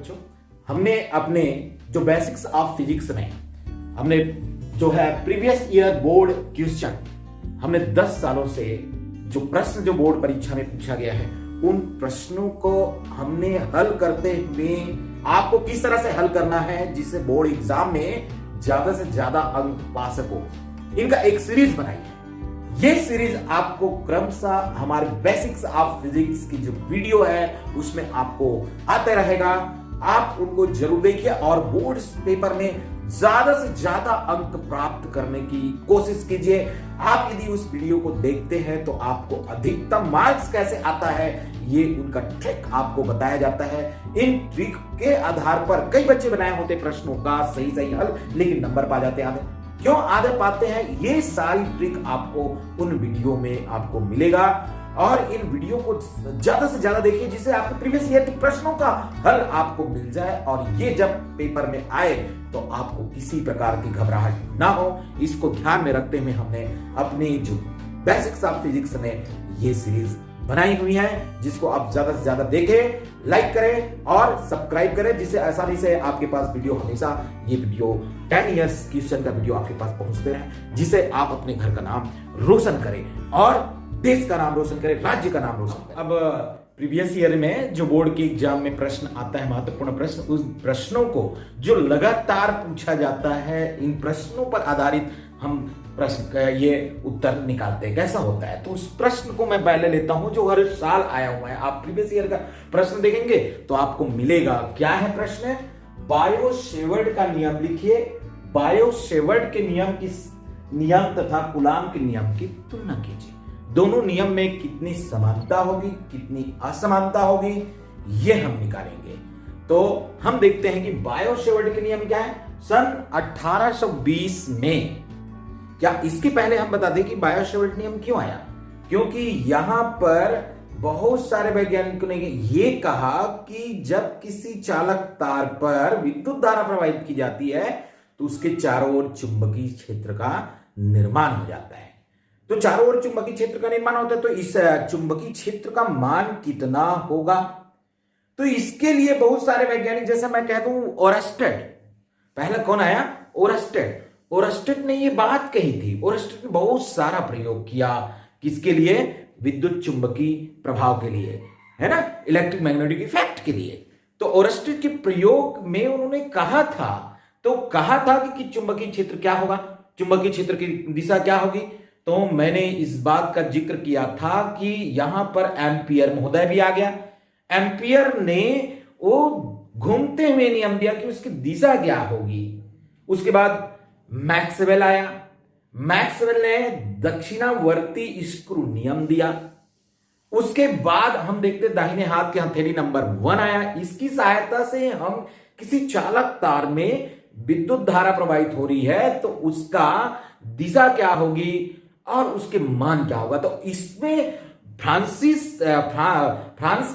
बच्चों, हमने अपने जो बेसिक्स ऑफ फिजिक्स में हमने जो है प्रीवियस ईयर बोर्ड क्वेश्चन हमने 10 सालों से जो प्रश्न जो बोर्ड परीक्षा में पूछा गया है उन प्रश्नों को हमने हल करते हुए आपको किस तरह से हल करना है जिससे बोर्ड एग्जाम में ज्यादा से ज्यादा अंक पा सको, इनका एक सीरीज बनाई है। ये सीरीज आपको क्रमशः हमारे बेसिक्स ऑफ फिजिक्स की जो वीडियो है उसमें आपको आते रहेगा। आप उनको जरूर देखिए और बोर्ड पेपर में ज्यादा से ज्यादा अंक प्राप्त करने की कोशिश कीजिए। आप यदि उस वीडियो को देखते हैं तो आपको अधिकतम मार्क्स कैसे आता है ये उनका ट्रिक आपको बताया जाता है। इन ट्रिक के आधार पर कई बच्चे बनाए होते प्रश्नों का सही हल, लेकिन नंबर पा जाते हैं आधे। क्यों आधे पाते हैं, ये सारी ट्रिक आपको उन वीडियो में आपको मिलेगा और इन वीडियो को ज्यादा से ज्यादा देखिए जिससे आपको प्रीवियस ईयर के प्रश्नों का हल आपको मिल जाए और ये जब पेपर में आए तो आपको किसी प्रकार की घबराहट ना हो। इसको ध्यान में रखते हुए हमने अपनी जो बेसिक्स ऑफ फिजिक्स में ये सीरीज बनाई हुई है जिसको आप ज्यादा से ज्यादा देखें, लाइक करें और सब्सक्राइब करें जिससे आसानी से आपके पास वीडियो हमेशा ये वीडियो 10 इयर्स क्वेश्चन का वीडियो आपके पास पहुंचते रहे जिससे आप अपने घर का नाम रोशन करें और देश का नाम रोशन करें, राज्य का नाम रोशन करें। अब प्रीवियस ईयर में जो बोर्ड के एग्जाम में प्रश्न आता है, महत्वपूर्ण प्रश्न, उस प्रश्नों को जो लगातार पूछा जाता है इन प्रश्नों पर आधारित हम प्रश्न का ये उत्तर निकालते हैं। कैसा होता है तो उस प्रश्न को मैं पहले लेता हूं जो हर साल आया हुआ है। आप प्रीवियस ईयर का प्रश्न देखेंगे तो आपको मिलेगा। क्या है प्रश्न? बायो-सेवर्ट का नियम लिखिए। बायो-सेवर्ट के नियम तथा कूलाम के नियम की तुलना कीजिए। दोनों नियम में कितनी समानता होगी, कितनी असमानता होगी, यह हम निकालेंगे। तो हम देखते हैं कि बायो-सेवर्ट के नियम क्या है। सन 1820 में, क्या इसके पहले हम बता दें कि बायो-सेवर्ट नियम क्यों आया? क्योंकि यहां पर बहुत सारे वैज्ञानिकों ने यह कहा कि जब किसी चालक तार पर विद्युत धारा प्रवाहित की जाती है तो उसके चारों ओर चुंबकीय क्षेत्र का निर्माण हो जाता है। तो चारों ओर चुंबकीय क्षेत्र का निर्माण होता है तो इस चुंबकीय क्षेत्र का मान कितना होगा? तो इसके लिए बहुत सारे वैज्ञानिक, जैसे मैं कह दूं ओरस्टेड, पहला कौन आया? ओरस्टेड। ओरस्टेड ने ये बात कही थी। ओरस्टेड ने बहुत सारा प्रयोग किया किसके लिए? विद्युत चुंबकीय प्रभाव के लिए, है ना, इलेक्ट्रिक मैग्नेटिक इफेक्ट के लिए। तो ओरस्टेड के प्रयोग में उन्होंने कहा था कि चुंबकीय क्षेत्र क्या होगा, चुंबकीय क्षेत्र की दिशा क्या होगी। तो मैंने इस बात का जिक्र किया था कि यहां पर एम्पियर महोदय भी आ गया। एम्पियर ने वो घूमते हुए नियम दिया कि उसकी दिशा क्या होगी। उसके बाद मैक्सवेल आया। मैक्सवेल ने दक्षिणावर्ती स्क्रू नियम दिया। उसके बाद हम देखते दाहिने हाथ की हथेली नंबर 1 आया। इसकी सहायता से हम किसी चालक तार में विद्युत धारा प्रवाहित हो रही है तो उसका दिशा क्या होगी और उसके मान क्या होगा। तो इसमें फ्रांस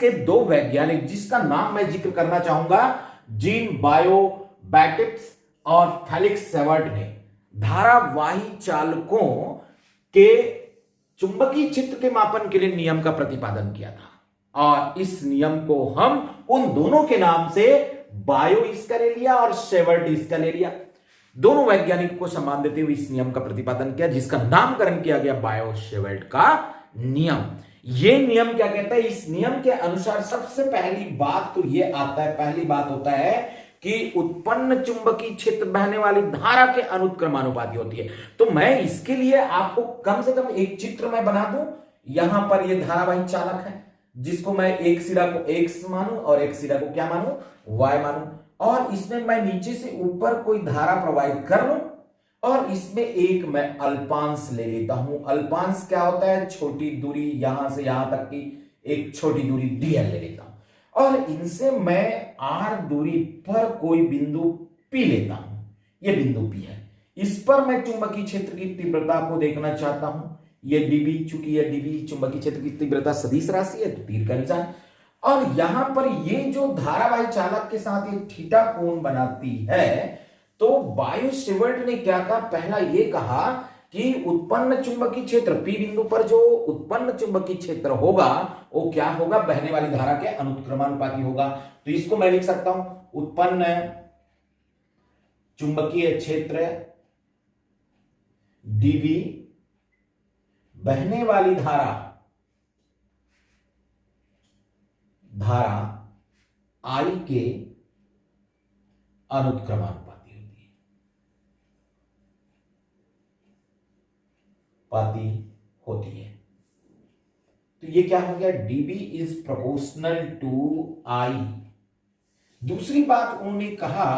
के 2 वैज्ञानिक जिसका नाम मैं जिक्र करना चाहूंगा, जीन बायो-बाटिस्ट और फेलिक्स सेवर्ट ने धारावाही चालकों के चुंबकीय क्षेत्र के मापन के लिए नियम का प्रतिपादन किया था और इस नियम को हम उन दोनों के नाम से बायो इसका ले लिया और सेवर्ट इसका ले लिया। दोनों वैज्ञानिक को सम्मान देते हुए इस नियम का प्रतिपादन किया जिसका नामकरण किया गया बायो-सेवर्ट का नियम। यह नियम क्या कहता है? इस नियम के अनुसार सबसे पहली बात तो यह आता है, पहली बात होता है कि उत्पन्न चुंबकीय क्षेत्र बहने वाली धारा के अनुक्रमानुपाती होती है। तो मैं इसके लिए आपको कम से कम एक चित्र मैं बना दूं। यहां पर यह धारावाही चालक है जिसको मैं एक सिरा को x मानूं और एक सिरा को क्या मानूं? y मानूं। और इसमें मैं नीचे से ऊपर कोई धारा प्रवाहित कर लूं और इसमें एक मैं अल्पांश ले लेता हूं। अल्पांश क्या होता है? छोटी दूरी, यहां से यहां तक की एक छोटी दूरी dl ले लेता हूं और इनसे मैं r दूरी पर कोई बिंदु P लेता हूं। यह बिंदु P है। इस पर मैं चुंबकीय क्षेत्र की तीव्रता को देखना चाहता हूं। यह dB, चूंकि यह dB चुंबकीय क्षेत्र की तीव्रता सदिश राशि है तो तीर का निशान। और यहां पर ये जो धारावाही चालक के साथ ये थीटा कोण बनाती है तो बायो-सेवर्ट ने क्या कहा? पहला ये कहा कि उत्पन्न चुंबकीय क्षेत्र P बिंदु पर जो उत्पन्न चुंबकीय क्षेत्र होगा वो क्या होगा, बहने वाली धारा के अनुक्रमानुपाती होगा। तो इसको मैं लिख सकता हूं, उत्पन्न चुंबकीय क्षेत्र dV बहने वाली धारा I के अनुक्रमानुपाती होती है। तो ये क्या हो गया, dB is proportional to I। दूसरी बात उन्होंने कहा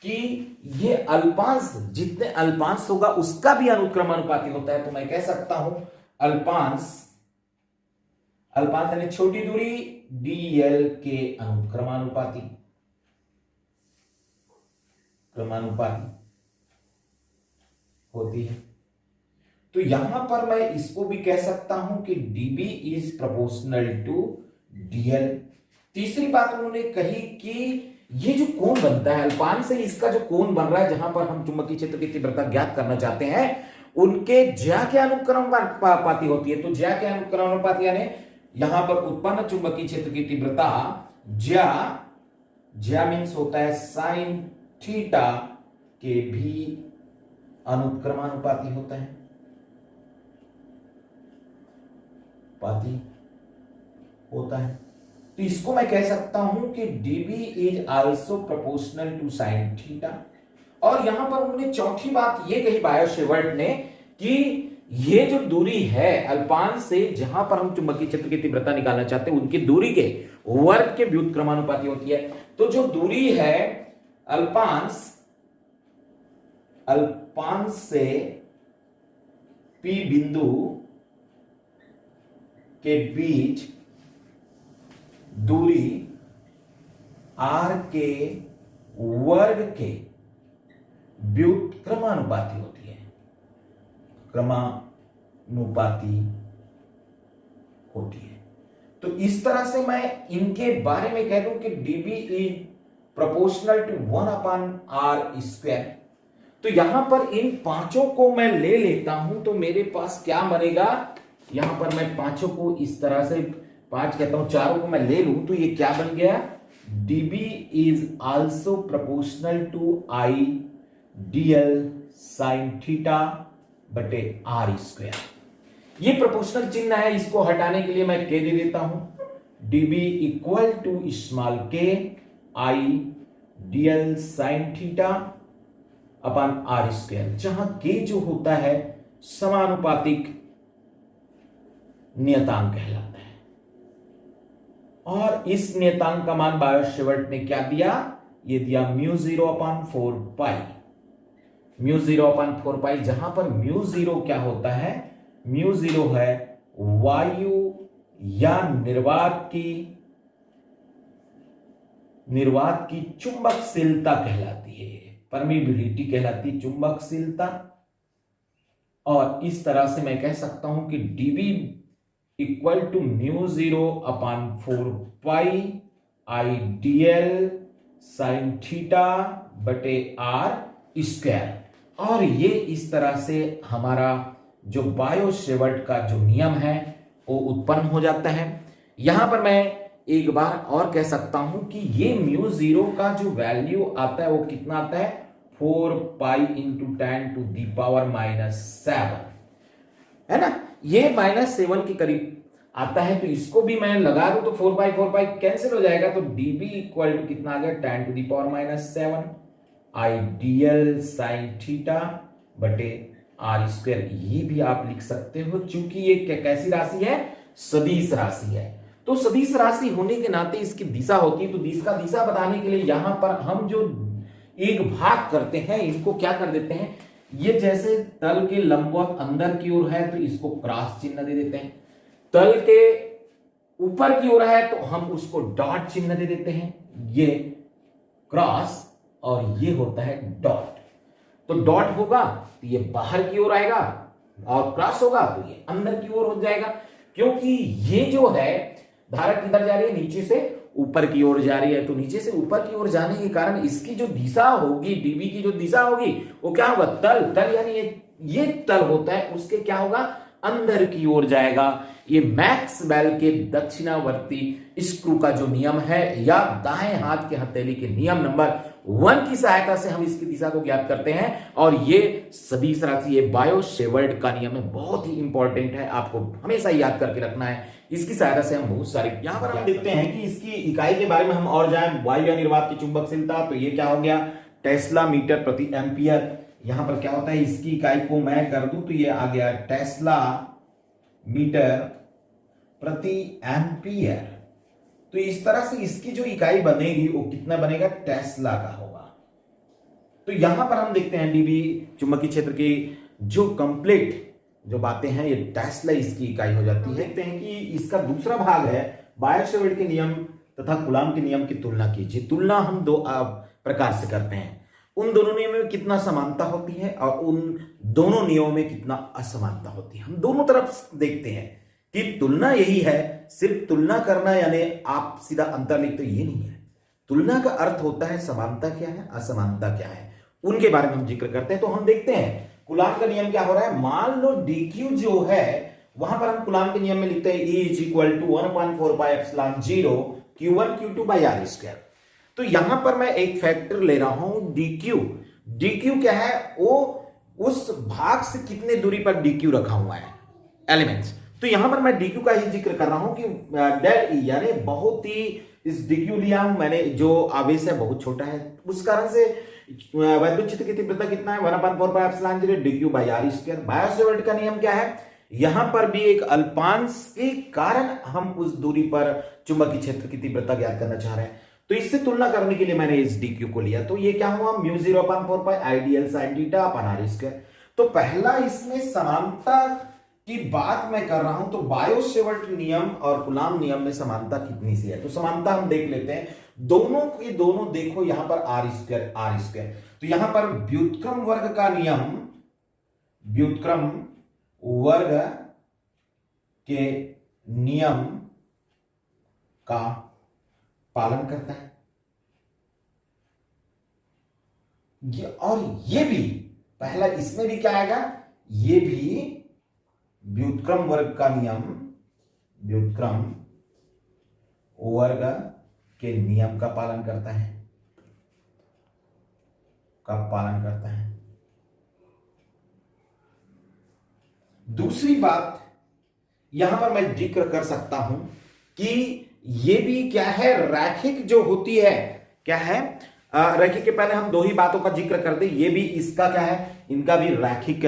कि ये अल्पांश, जितने अल्पांश होगा उसका भी अनुक्रमानुपाती होता है। तो मैं कह सकता हूं अल्पांश यानी छोटी दूरी dl के अनुक्रमानुपाती होती है। तो यहां पर मैं इसको भी कह सकता हूं कि dB is proportional to dl। तीसरी बात उन्होंने कही कि ये जो कोण बनता है अल्पांश से, इसका जो कोण बन रहा है जहां पर हम चुंबकीय क्षेत्र की तीव्रता ज्ञात करना चाहते हैं, उनके ज्या के अनुक्रमानुपाती होती है। तो ज्या के अनुक्रमानुपाती यानी यहां पर उत्पन्न चुंबकीय क्षेत्र की तीव्रता ज्या मीन्स होता है साइन थीटा के भी अनुक्रमानुपाती होता है, तो इसको मैं कह सकता हूं कि dB is also proportional to sine theta. और यहां पर उन्होंने चौथी बात ये कही बायो-सेवर्ट ने कि ये जो दूरी है अल्पांश से जहां पर हम चुंबकीय क्षेत्र की तीव्रता निकालना चाहते हैं, उनकी दूरी के वर्ग के व्युत्क्रमानुपाती होती है। तो जो दूरी है अल्पांश से P बिंदु के बीच दूरी R के वर्ग के व्युत्क्रमानुपाती होती है, तो इस तरह से मैं इनके बारे में कह दूं कि dB is proportional to 1/r²। तो यहां पर इन पांचों को मैं ले लेता हूं तो मेरे पास क्या बनेगा, यहां पर मैं पांचों को इस तरह से, पांच कहता हूं, चारों को मैं ले लूं तो ये क्या बन गया, dB is also proportional to I dl sin theta बटे r²। ये प्रोपोर्शनल चिन्ह है, इसको हटाने के लिए मैं k दे देता हूं, dB equal to small k I dl sin theta upon r², जहां k जो होता है समानुपातिक नियतांक कहलाता है। और इस नियतांक का मान बायो-सेवर्ट ने क्या दिया, ये दिया μ0/4π, जहां पर μ0 क्या होता है, μ0 है वायु या निर्वात की चुंबकशीलता कहलाती है, परमीबिलिटी कहलाती, चुंबकशीलता। और इस तरह से मैं कह सकता हूं कि dB equal to μ0/4π I dl sin theta बटे r²। और ये इस तरह से हमारा जो बायो-सेवर्ट का जो नियम है वो उत्पन्न हो जाता है। यहां पर मैं एक बार और कह सकता हूं कि ये μ0 का जो वैल्यू आता है वो कितना आता है, 4π × 10⁻⁻⁷ है ना, ये -7 के करीब आता है। तो इसको भी मैं लगा दूं तो 4π कैंसिल हो जाएगा, तो dB इक्वल टू कितना आ गया, 10⁻⁷ I dl sin थीटा बटे r²। ये भी आप लिख सकते हो, चूंकि ये कैसी राशि है, सदिश राशि है। तो सदिश राशि होने के नाते इसकी दिशा होती है, तो इसका दिशा बताने के लिए यहां पर हम जो एक भाग करते हैं, इनको क्या कर देते हैं, ये जैसे तल के लंबवत अंदर की ओर है तो इसको क्रॉस चिन्ह दे देते हैं, तल के ऊपर की ओर है तो हम उसको डॉट चिन्ह दे देते हैं, ये क्रॉस और ये होता है डॉट। तो डॉट होगा तो ये बाहर की ओर आएगा और क्रॉस होगा तो ये अंदर की ओर हो जाएगा, क्योंकि ये जो है धारा किधर जा रही है, नीचे से ऊपर की ओर जा रही है। तो नीचे से ऊपर की ओर जाने के कारण इसकी जो दिशा होगी, dB की जो दिशा होगी वो क्या होगा, तल यानी ये ये तल होता है उसके क्या होगा, अंदर की ओर जाएगा। ये मैक्सवेल के दक्षिणावर्ती स्क्रू का जो नियम है या दाएं हाथ के हथेली के नियम नंबर 1 की सहायता से हम इसकी दिशा को ज्ञात करते हैं। और ये सभी तरह से ये बायो-सेवर्ट का नियम है, बहुत ही इंपॉर्टेंट है, आपको हमेशा याद करके रखना है। इसकी सहायता से हम बहुत सारे, यहां पर हम देखते हैं कि इसकी इकाई के बारे में हम और जाएं, वायु या निर्वात की चुंबकशीलता, तो ये क्या हो गया, टेस्ला मीटर प्रति एम्पियर। यहां पर क्या होता है, इसकी इकाई को मैं कर दूं तो ये आ गया टेस्ला मीटर प्रति एम्पियर। तो इस तरह से इसकी जो इकाई बनेगी वो कितना बनेगा, टेस्ला का होगा। तो यहां पर हम देखते हैं डीबी चुंबकीय क्षेत्र की जो कंप्लीट जो बातें हैं, ये टेस्ला इसकी इकाई हो जाती है। देखते हैं कि इसका दूसरा भाग है बायो-सेवर्ट के नियम तथा कूलाम के नियम की तुलना कीजिए। तुलना हम दो प्रकार से करते हैं, उन दोनों नियमों में कितना समानता होती है और उन दोनों नियमों में कितना असमानता होती है। हम दोनों तरफ देखते हैं कि तुलना यही है, सिर्फ तुलना करना यानी आप सीधा अंतर लिखते, ये नहीं है। तुलना का अर्थ होता है समानता क्या है, असमानता क्या है, उनके बारे में हम जिक्र करते हैं। तो हम देखते हैं कूलाम का नियम क्या हो रहा है। मान लो dq जो है, वहां पर हम कूलाम के नियम में लिखते हैं E = 1/4πε0 q1 q2/r²। तो यहां पर मैं एक फैक्टर ले रहा हूं dq। dq क्या है, वो उस भाग से कितने दूरी पर dq रखा हुआ है, एलिमेंट्स। तो यहां पर मैं dq का ही जिक्र कर रहा हूं कि डेल ई यानी बहुत ही, इस dq लिया हूं मैंने, जो आवेश है बहुत छोटा है, उस कारण से वैद्युत क्षेत्र की तीव्रता कितना है, 1/4πε0 dq/r²। बायो-सेवर्ट का नियम क्या है, यहां पर भी एक अल्पांश के कारण हम उस दूरी पर चुंबकीय क्षेत्र की तीव्रता ज्ञात करना चाह रहे हैं। तो इससे तुलना करने के लिए मैंने इस dq को लिया, तो ये क्या हुआ, μ0/4π आइडियल sin θ/r²। तो पहला इसमें समानता की बात मैं कर रहा हूं, तो बायो-सेवर्ट नियम और कूलाम नियम में समानता कितनी सी है, तो समानता हम देख लेते हैं। दोनों की दोनों देखो, यहां पर r²। तो यहां पर व्युत्क्रम वर्ग का नियम, व्युत्क्रम वर्ग के नियम का पालन करता है। और ये भी पहला, इसमें भी क्या आएगा, ये भी व्युत्क्रम वर्ग का नियम, व्युत्क्रम वर्ग के नियम का पालन करता है, का पालन करता है। दूसरी बात यहां पर मैं जिक्र कर सकता हूं कि ये भी क्या है, रैखिक जो होती है, क्या है, रैखिक के पहले हम दो ही बातों का जिक्र कर दें, ये भी इसका क्या है, इनका भी रैखिक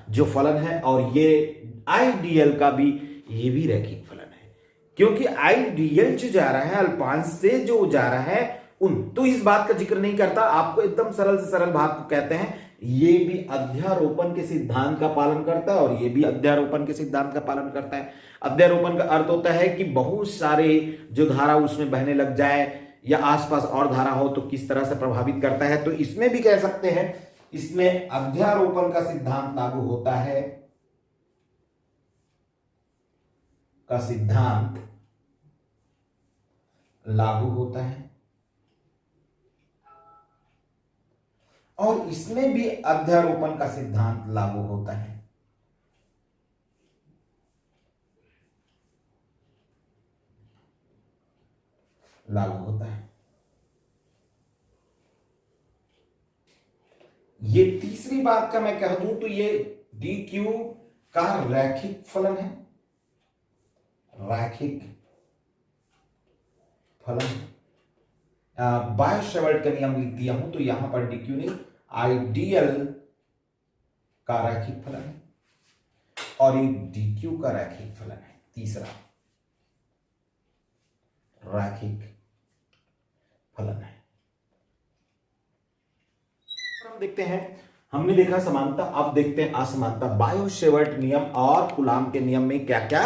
जो फलन है, और ये आइडियल का भी, ये भी रैखिक फलन है, क्योंकि आइडियल जो जा रहा है अल्पांश से जो जा रहा है उन, तो इस बात का जिक्र नहीं करता, आपको एकदम सरल से सरल भाग को कहते हैं। ये भी अध्यारोपण के सिद्धांत का पालन करता है और ये भी अध्यारोपण के सिद्धांत का पालन करता है। अध्यारोपण का अर्थ होता है कि बहुत सारे जो धारा उसमें बहने लग जाए या आसपास और धारा हो तो किस तरह से प्रभावित करता है। तो इसमें भी कह सकते हैं, इसमें अध्यारोपण का सिद्धांत लागू होता है, का सिद्धांत लागू होता है, और इसमें भी अध्यारोपण का सिद्धांत लागू होता है। लागू होता है। ये तीसरी बात का मैं कह दूं तो ये dq का रैखिक फलन है, रैखिक फलन। बायो-सेवर्ट का नियम लिख दिया हूं तो यहां पर dq नहीं, आइडियल का रैखिक फलन है और ये dq का रैखिक फलन है। तीसरा रैखिक फलन है। हम देखते हैं, हमने देखा समानता, अब देखते हैं असमानता। बायो-सेवर्ट नियम और कूलाम के नियम में क्या क्या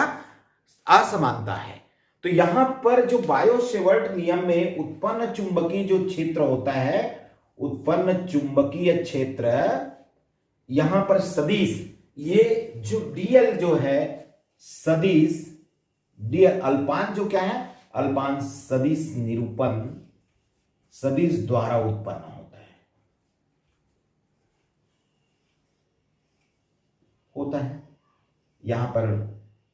असमानता है। तो यहां पर जो बायो-सेवर्ट नियम में उत्पन्न चुंबकीय जो क्षेत्र होता है, उत्पन्न चुंबकीय क्षेत्र, यहां पर सदिश, ये जो डीएल जो है सदिश, डीएल अल्पांश जो क्या है, अल्पांश सदिश निरूपण, सदिश द्वारा उत्पन्न होता है। होता है। यहां पर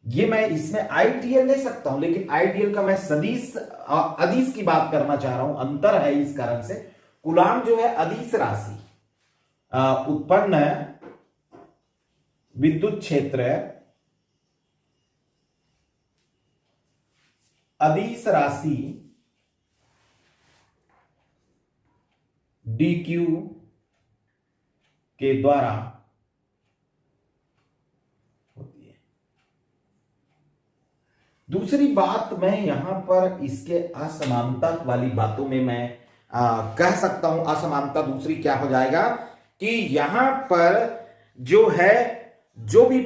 ये मैं इसमें आइडियल ले सकता हूं, लेकिन आइडियल का मैं सदिश अदिश की बात करना चाह रहा हूं, अंतर है इस कारण से। कूलाम जो है अदिश राशि उत्पन्न विद्युत क्षेत्र अदिश राशि dq के द्वारा होती है। दूसरी बात मैं यहां पर इसके असमानता वाली बातों में मैं कह सकता हूं, असमानता दूसरी क्या हो जाएगा कि यहां पर जो है जो भी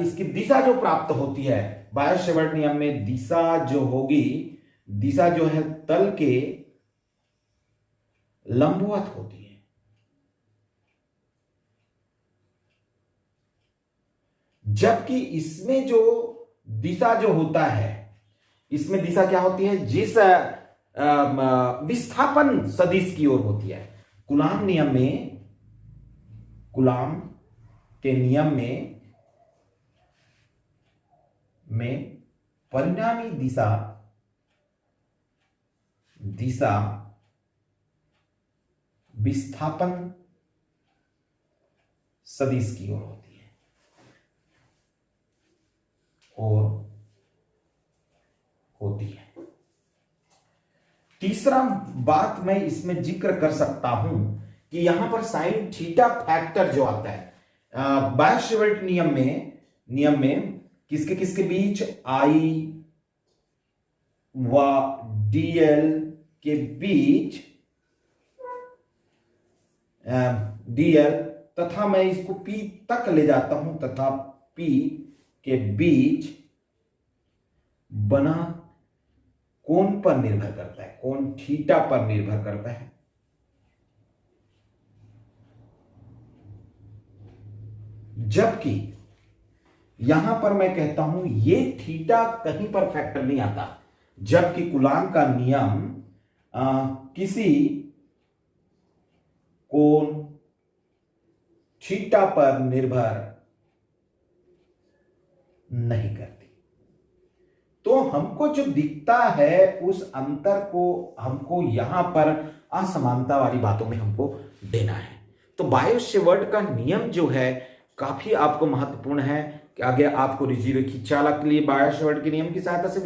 इसकी दिशा जो प्राप्त होती है बायो-सेवर्ट नियम में, दिशा जो होगी, दिशा जो है तल के लंबवत होती है। जबकि इसमें जो दिशा जो होता है, इसमें दिशा क्या होती है, जिस विस्थापन सदिश की ओर होती है। कूलाम नियम में, कूलाम के नियम में परिणामी दिशा विस्थापन सदिश की ओर होती है। और होती है। तीसरा बात मैं इसमें जिक्र कर सकता हूं कि यहां पर साइन थीटा फैक्टर जो आता है बायो-सेवर्ट नियम में किसके किसके बीच, आई व डीएल के बीच, डीएल तथा मैं इसको पी तक ले जाता हूं, तथा पी के बीच बना कोण पर निर्भर करता है, कोण थीटा पर निर्भर करता है। जबकि यहां पर मैं कहता हूं ये थीटा कहीं पर फैक्टर नहीं आता, जबकि कूलाम का नियम किसी कोण थीटा पर निर्भर नहीं करती। तो हमको जो दिखता है उस अंतर को हमको यहां पर असमानता वाली बातों में हमको देना है। तो बायो-सेवर्ट का नियम जो है काफी आपको महत्वपूर्ण है कि आगे आपको रेखी चालक के लिए बायो-सेवर्ट के नियम की सहायता से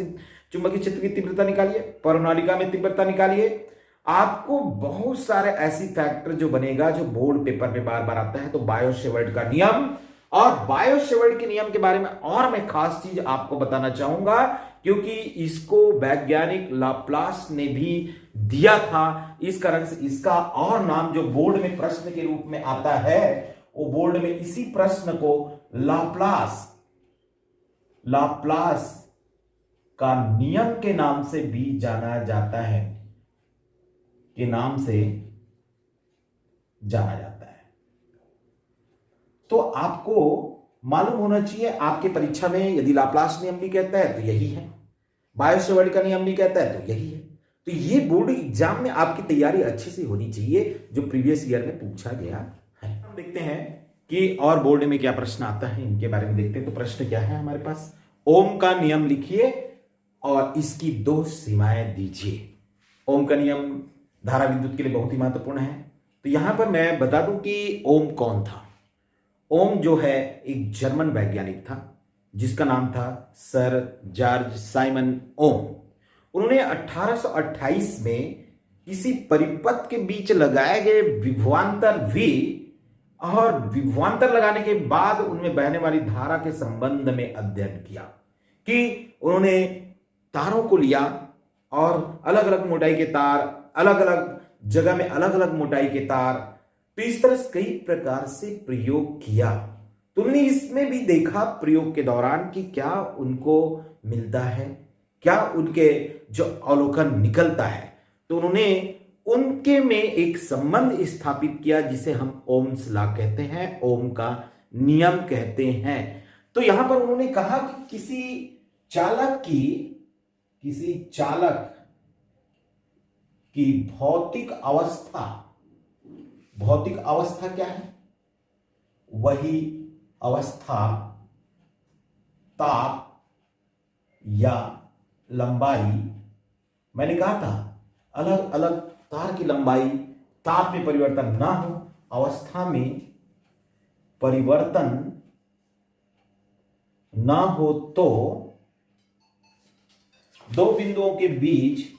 चुंबकीय क्षेत्र की तीव्रता निकालिए, परनालिका में तीव्रता निकालिए। आपको बहुत सारे ऐसी फैक्टर जो बनेगा जो बोर्ड पेपर में बार बार आता है। तो बायो-सेवर्ट का नियम और बायो-सेवर्ट के नियम के बारे में और मैं खास चीज आपको बताना चाहूंगा, क्योंकि इसको वैज्ञानिक लाप्लास ने भी दिया था। इस कारण से इसका और नाम जो बोर्ड में प्रश्न के रूप में आता है, वो बोर्ड में इसी प्रश्न को लाप्लास का नियम के नाम से भी जाना जाता है, के नाम से जाना जाता है। तो आपको मालूम होना चाहिए, आपके परीक्षा में यदि लाप्लास नियम भी कहता है तो यही है, बायो-सेवर्ट का नियम भी कहता है तो यही है। तो ये बोर्ड एग्जाम में आपकी तैयारी अच्छे से होनी चाहिए, जो प्रीवियस ईयर में पूछा गया है। हम देखते हैं कि और बोर्ड में क्या प्रश्न आता है, इनके बारे में देखते हैं। तो प्रश्न क्या है हमारे पास, ओम का नियम लिखिए और इसकी दो सीमाएं दीजिए। ओम का नियम धारा विद्युत के लिए बहुत ही महत्वपूर्ण है। तो यहां पर मैं बता दूं कि ओम कौन था। ओम जो है एक जर्मन वैज्ञानिक था जिसका नाम था सर जॉर्ज साइमन ओम। उन्होंने 1828 में किसी परिपथ के बीच लगाए गए विभवांतर V और विभवांतर लगाने के बाद उनमें बहने वाली धारा के संबंध में अध्ययन किया। कि उन्होंने तारों को लिया और अलग अलग मोटाई के तार, अलग अलग जगह में अलग अलग मोटाई के तार, तो इस तरह से कई प्रकार से प्रयोग किया। तो उन्होंने इसमें भी देखा प्रयोग के दौरान कि क्या उनको मिलता है, क्या उनके जो अवलोकन निकलता है। तो उन्होंने उनके में एक संबंध स्थापित किया जिसे हम ओम्स लॉ कहते हैं, ओम का नियम कहते हैं। तो यहां पर उन्होंने कहा कि किसी चालक की भौतिक अवस्था क्या है, वही अवस्था, ताप या लंबाई, मैंने कहा था अलग अलग तार की लंबाई, ताप में परिवर्तन ना हो, अवस्था में परिवर्तन ना हो तो दो बिंदुओं के बीच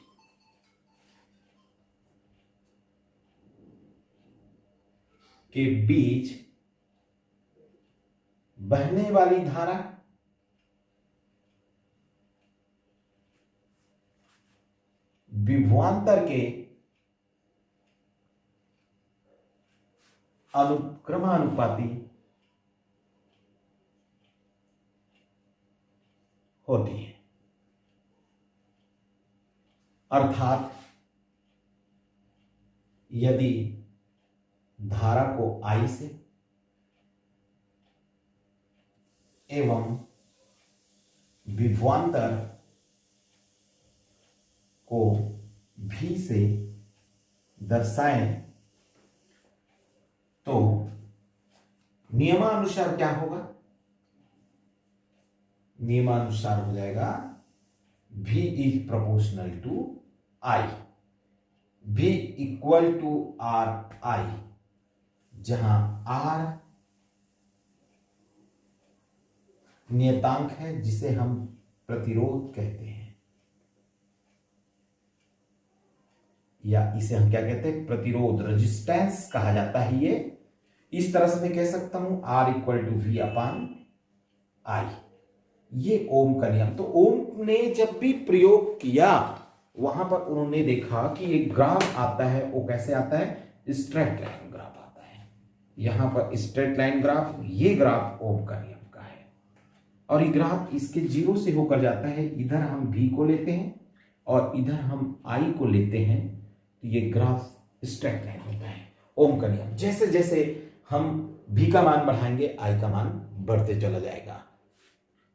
बहने वाली धारा विभवांतर के अनुक्रमानुपाती होती है। अर्थात यदि धारा को I से एवं विभवांतर को V से दर्शाएं तो नियमानुसार क्या होगा? नियमानुसार हो जाएगा V is proportional to I, V equal to R I, जहां R नियतांक है जिसे हम प्रतिरोध कहते हैं, या इसे हम क्या कहते हैं? प्रतिरोध, रेजिस्टेंस कहा जाता है। ये इस तरह से मैं कह सकता हूं R equal to V upon I, ये ओम का नियम। तो ओम ने जब भी प्रयोग किया वहां पर उन्होंने देखा कि एक ग्राफ आता है, वो कैसे आता है? स्ट्रेट लाइन ग्राफ आता है। यहां पर स्ट्रेट लाइन ग्राफ, ये ग्राफ ओम का नियम का है, और ये ग्राफ इसके जीरो से होकर जाता है। इधर हम V को लेते हैं और इधर हम I को लेते हैं, तो ये ग्राफ स्ट्रेट लाइन होता है। ओम का नियम, जैसे जैसे हम V का मान बढ़ाएंगे I का मान बढ़ते चला जाएगा।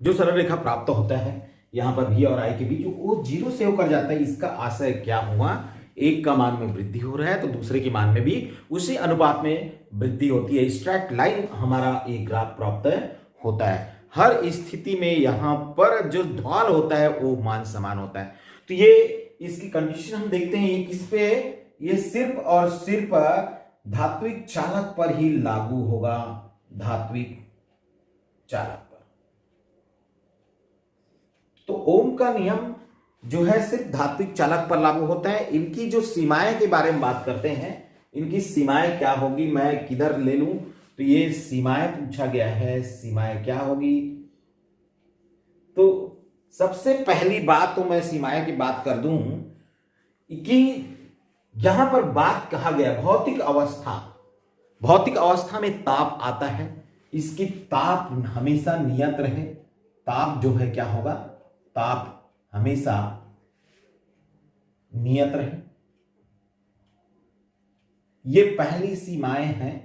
जो सरल रेखा प्राप्त होता है यहां पर V और I के बीच, वो जीरो से होकर जाता है। इसका आशय क्या हुआ? एक का मान में वृद्धि हो रहा है तो दूसरे के मान में भी उसी अनुपात में वृद्धि होती है। स्ट्रेट लाइन हमारा एक ग्राफ प्राप्त होता है। हर स्थिति में यहां पर जो ढाल होता है वो मान समान होता है। तो ये इसकी कंडीशन हम देखते हैं, ये किस पे? ये सिर्फ और सिर्फ धात्विक चालक पर ही लागू होगा, धात्विक चालक पर। तो ओम का नियम जो है सिर्फ धात्विक चालक पर लागू होता है। इनकी जो सीमाएं के बारे में बात करते हैं, इनकी सीमाएं क्या होगी, मैं किधर ले लूं? तो ये सीमाएं पूछा गया है, सीमाएं क्या होगी? तो सबसे पहली बात तो मैं सीमाएं की बात कर दूं कि यहां पर बात कहा गया भौतिक अवस्था, भौतिक अवस्था में ताप आता है, इसकी ताप हमेशा नियत रहे। ताप जो है क्या होगा? ताप हमेशा नियत रहे। ये पहली सीमाएं हैं।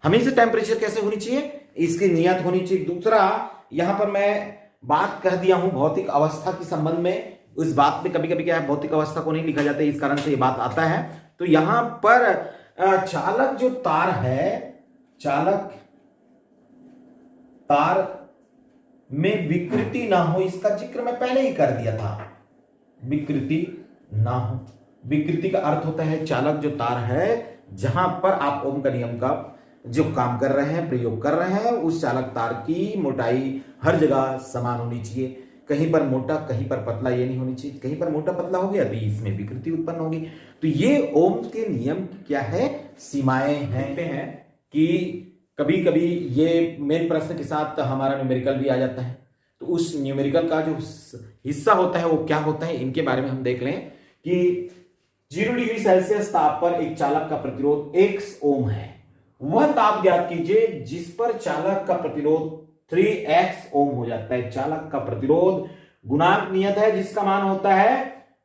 हमेशा टेम्परेचर कैसे होनी चाहिए? इसकी नियत होनी चाहिए। दूसरा, यहां पर मैं बात कह दिया हूं भौतिक अवस्था के संबंध में। उस बात में कभी कभी क्या है, भौतिक अवस्था को नहीं लिखा जाता है, इस कारण से ये बात आता है। तो यहां पर चालक जो तार है, चालक तार में विकृति ना हो, इसका जिक्र मैं पहले ही कर दिया था। विकृति ना हो, विकृति का अर्थ होता है चालक जो तार है, जहां पर आप ओम का नियम का जो काम कर रहे हैं, प्रयोग कर रहे हैं, उस चालक तार की मोटाई हर जगह समान होनी चाहिए। कहीं पर मोटा, कहीं पर पतला, ये नहीं होनी चाहिए। कहीं पर मोटा पतला हो गया तो इसमें विकृति उत्पन्न होगी। तो ये ओम के नियम क्या है? सीमाएं हैं कि कभी कभी ये मेन प्रश्न के साथ हमारा न्यूमेरिकल भी आ जाता है। तो उस न्यूमेरिकल का जो हिस्सा होता है वो क्या होता है, इनके बारे में हम देख लें कि 0 डिग्री सेल्सियस ताप पर एक चालक का प्रतिरोध X ओम है। वह ताप ज्ञात कीजिए जिस पर चालक का प्रतिरोध 3x ओम हो जाता है। चालक का प्रतिरोध गुणांक नियत है जिसका मान होता है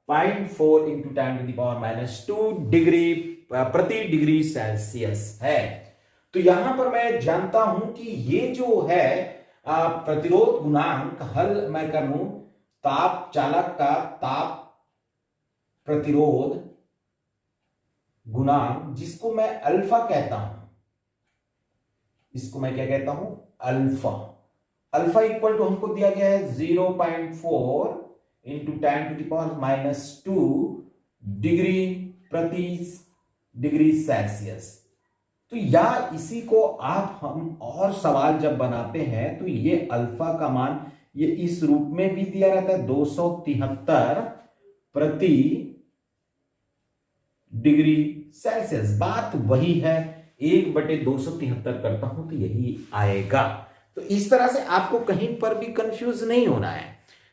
0.4 × 10⁻² डिग्री प्रति डिग्री सेल्सियस है। तो यहां पर मैं जानता हूं कि ये जो है प्रतिरोध गुणांक, हल मैं कर लूं ताप, चालक का ताप प्रतिरोध गुणांक, जिसको मैं अल्फा कहता हूं, इसको मैं क्या कहता हूं, अल्फा। अल्फा इक्वल टू हमको दिया गया है 0.4 इंटू 10⁻⁻² डिग्री प्रति डिग्री सेल्सियस। तो या इसी को आप हम और सवाल जब बनाते हैं तो ये अल्फा का मान ये इस रूप में भी दिया रहता है 273 प्रति डिग्री सेल्सियस। बात वही है, 1/273 करता हूं तो यही आएगा। तो इस तरह से आपको कहीं पर भी कंफ्यूज नहीं होना है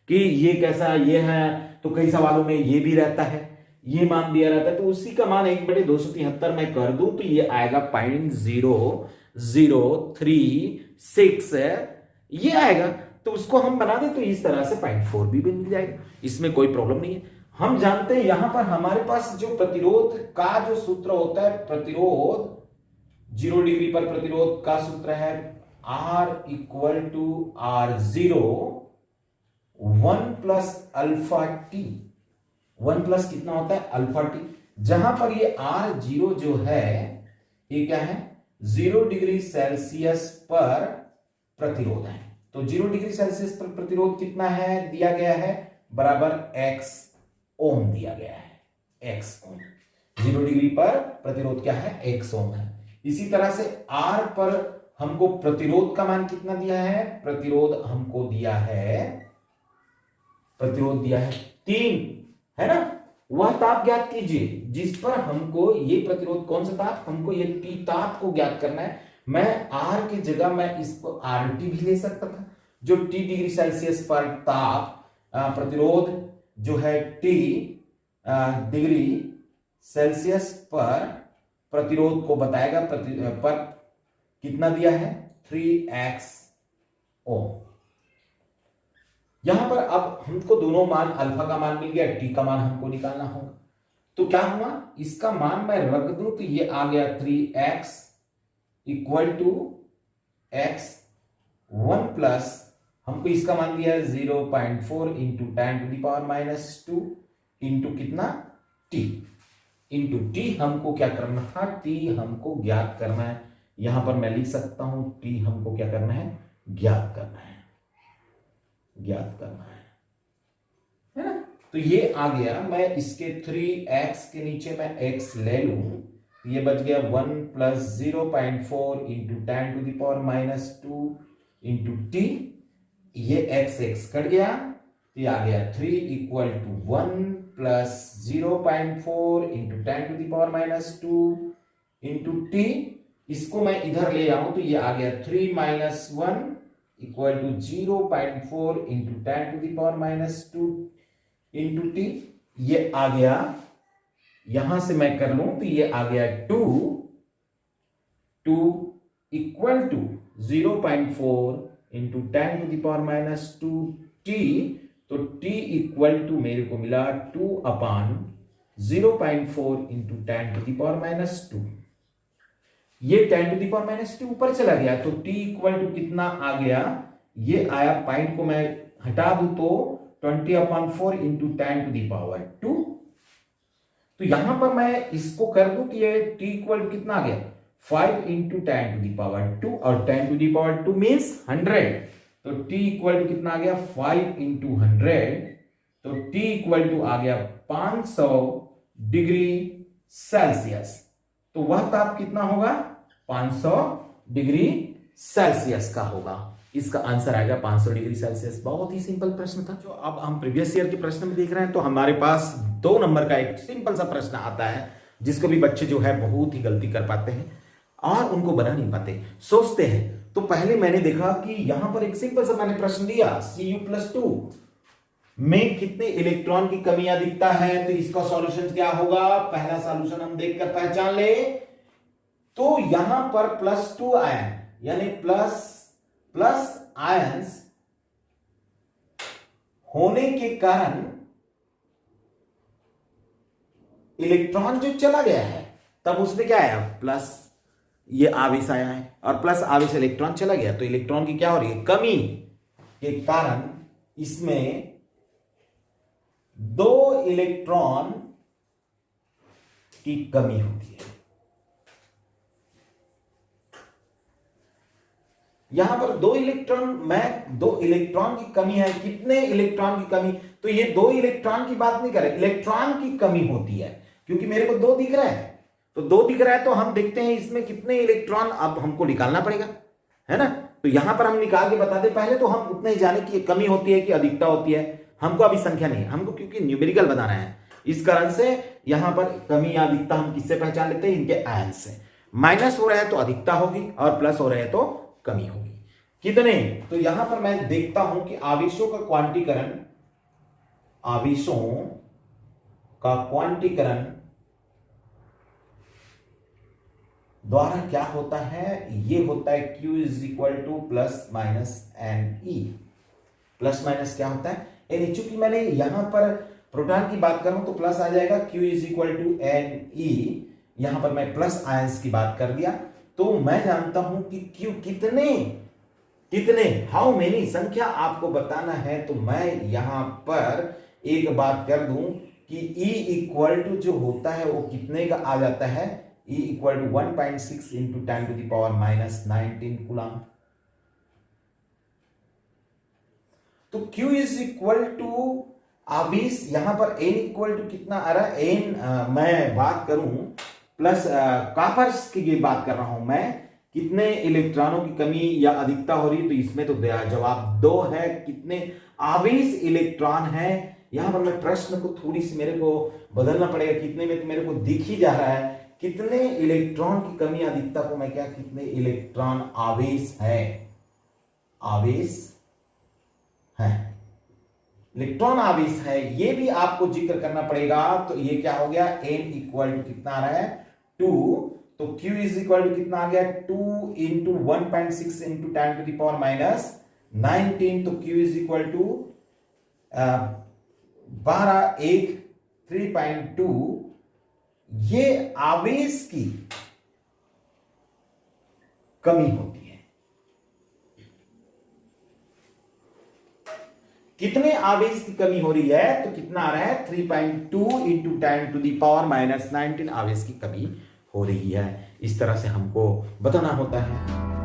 कि ये कैसा ये है। तो कई सवालों में ये भी रहता है, ये मान दिया रहता है, तो उसी का मान 1/273 मैं कर दूं तो ये आएगा 0.0036 ये आएगा। तो उसको हम बना दें तो इस तरह से 0.4 भी मिल जाएगा, इसमें कोई प्रॉब्लम नहीं है। हम जानते हैं यहां पर हमारे पास जो प्रतिरोध का जो सूत्र होता है, प्रतिरोध 0 डिग्री पर प्रतिरोध का सूत्र है R equal to R0 1 plus alpha t. 1 plus कितना होता है, अल्फा टी। जहां पर ये R0 जो है ये क्या है, 0 डिग्री सेल्सियस पर प्रतिरोध है। तो 0 डिग्री सेल्सियस पर प्रतिरोध कितना है दिया गया है, बराबर x ओम दिया गया है, x ओम। 0 डिग्री पर प्रतिरोध क्या है, x ओम है। इसी तरह से R पर हमको प्रतिरोध का मान कितना दिया है, प्रतिरोध हमको दिया है, प्रतिरोध दिया है 3, है ना। वह ताप ज्ञात कीजिए जिस पर हमको ये प्रतिरोध, कौन सा ताप, हमको ये T ताप को ज्ञात करना है। मैं R की जगह मैं इसको RT भी ले सकता था, जो T डिग्री सेल्सियस पर ताप प्रतिरोध जो है T डिग्री सेल्सियस पर प्रतिरोध को बताएगा। पर कितना दिया है, 3x ओम। यहां पर अब हमको दोनों मान, अल्फा का मान मिल गया, टी का मान हमको निकालना होगा। तो क्या हुआ, इसका मान मैं रख दूं तो ये आ गया 3x equal to x 1 plus हमको इसका मान दिया है 0.4 इंटू 10⁻⁻² इंटू कितना, t इंटू t। हमको क्या करना था, t हमको ज्ञात करना है। यहां पर मैं लिख सकता हूं t हमको क्या करना है, ज्ञात करना है, ज्ञात करना है ना। तो ये आ गया, मैं इसके 3x के नीचे मैं x ले लूं, ये बच गया 1 प्लस 0.4 इंटू 10⁻⁻² इंटू t। ये x कट गया तो ये आ गया 3 equal to 1 plus 0.4 into 10⁻⁻² into t। इसको मैं इधर ले आऊं तो ये आ गया 3 minus 1 equal to 0.4 into 10⁻⁻² into t। ये आ गया, यहां से मैं कर लूं तो ये आ गया 2 इक्वल टू 0.4 इंटू 10⁻⁻² t। तो t इक्वल टू मेरे को मिला 2/0.4 इंटू 10⁻⁻²। ये 10⁻⁻² ऊपर चला गया तो t इक्वल टू कितना आ गया, ये आया, पॉइंट को मैं हटा दूं तो 20/4 इंटू 10⁻²। तो यहां पर मैं इसको कर दूं कि ये t इक्वल टू कितना आ गया, 5 इंटू 10⁻², और 10⁻² मीन्स 100। तो t इक्वल टू कितना आ गया, 5 इंटू 100। तो t इक्वल टू आ गया 500 डिग्री सेल्सियस। तो वह ताप कितना होगा, 500 डिग्री सेल्सियस का होगा। इसका आंसर आएगा 500 डिग्री सेल्सियस। बहुत ही सिंपल प्रश्न था। जो अब हम प्रीवियस ईयर के प्रश्न में देख रहे हैं तो हमारे पास 2 नंबर का एक सिंपल सा प्रश्न आता है जिसको भी बच्चे जो है बहुत ही गलती कर पाते हैं और उनको बना नहीं पाते, सोचते हैं। तो पहले मैंने देखा कि यहां पर एक सिंपल सा मैंने प्रश्न दिया, Cu+2 में कितने इलेक्ट्रॉन की कमियां दिखता है, तो इसका सॉल्यूशन क्या होगा, पहला सॉल्यूशन हम देखकर पहचान ले। तो यहां पर +2 आयन यानी प्लस आयंस होने के कारण इलेक्ट्रॉन जो चला गया है तब उसमें क्या आया, प्लस, ये आवेश आया है और प्लस आवेश इलेक्ट्रॉन चला गया, तो इलेक्ट्रॉन की क्या हो रही है, कमी के कारण इसमें 2 इलेक्ट्रॉन की कमी होती है। यहां पर दो इलेक्ट्रॉन की कमी है। कितने इलेक्ट्रॉन की कमी? तो ये 2 इलेक्ट्रॉन की बात नहीं कर रहे, इलेक्ट्रॉन की कमी होती है, क्योंकि मेरे को 2 दिख रहा है। तो 2 दिख रहा है तो हम देखते हैं इसमें कितने इलेक्ट्रॉन अब हमको निकालना पड़ेगा, है ना। तो यहां पर हम निकाल के बता दें, पहले तो हम उतना ही जाने कि कमी होती है कि अधिकता होती है। हमको अभी संख्या नहीं है, हमको क्योंकि न्यूमेरिकल बनाना है, इस कारण से यहां पर कमी या अधिकता हम किससे पहचान लेते हैं? इनके आयन से। माइनस हो रहा है तो अधिकता होगी और प्लस हो रहा है तो कमी होगी। कितने? तो यहां पर मैं देखता हूं कि आवेशों का क्वांटीकरण द्वारा क्या होता है? ये होता है Q is equal two plus minus NE। Plus minus क्या होता है? NE। चूंकि मैंने यहां पर प्रोटॉन की बात कर रहा हूं तो प्लस आ जाएगा, Q is equal to NE। यहां पर मैं प्लस आयंस की बात कर दिया, तो मैं जानता हूं कि Q कितने हाउ मेनी संख्या आपको बताना है। तो मैं यहां पर एक बात कर दूं कि E इक्वल टू जो होता है वो कितने का आ जाता है? E equal to 1.6 into 10 to the power minus 19 coulomb. तो Q इज इक्वल टू आवेश, यहां पर N इक्वल टू कितना आ रहा है? N मैं बात करूं प्लस कॉपर्स की बात कर रहा हूं मैं, कितने इलेक्ट्रॉनों की कमी या अधिकता हो रही है? तो इसमें तो जवाब 2 है। कितने आवेश इलेक्ट्रॉन है? यहां पर मैं प्रश्न को थोड़ी सी मेरे को बदलना पड़ेगा। कितने में तो मेरे को दिख ही जा रहा है, कितने इलेक्ट्रॉन की कमी अधिकता को मैं क्या, कितने इलेक्ट्रॉन आवेश है इलेक्ट्रॉन आवेश है, ये भी आपको जिक्र करना पड़ेगा। तो ये क्या हो गया? N इक्वल टू कितना आ रहा है? 2। तो Q इज इक्वल टू कितना आ गया? 2 into 1.6 into 10 to the power minus 19। तो Q इज इक्वल टू 12 1 3.2। ये आवेश की कमी होती है। कितने आवेश की कमी हो रही है? तो कितना आ रहा है? 3.2 into 10 to the power minus 19 आवेश की कमी हो रही है। इस तरह से हमको बताना होता है।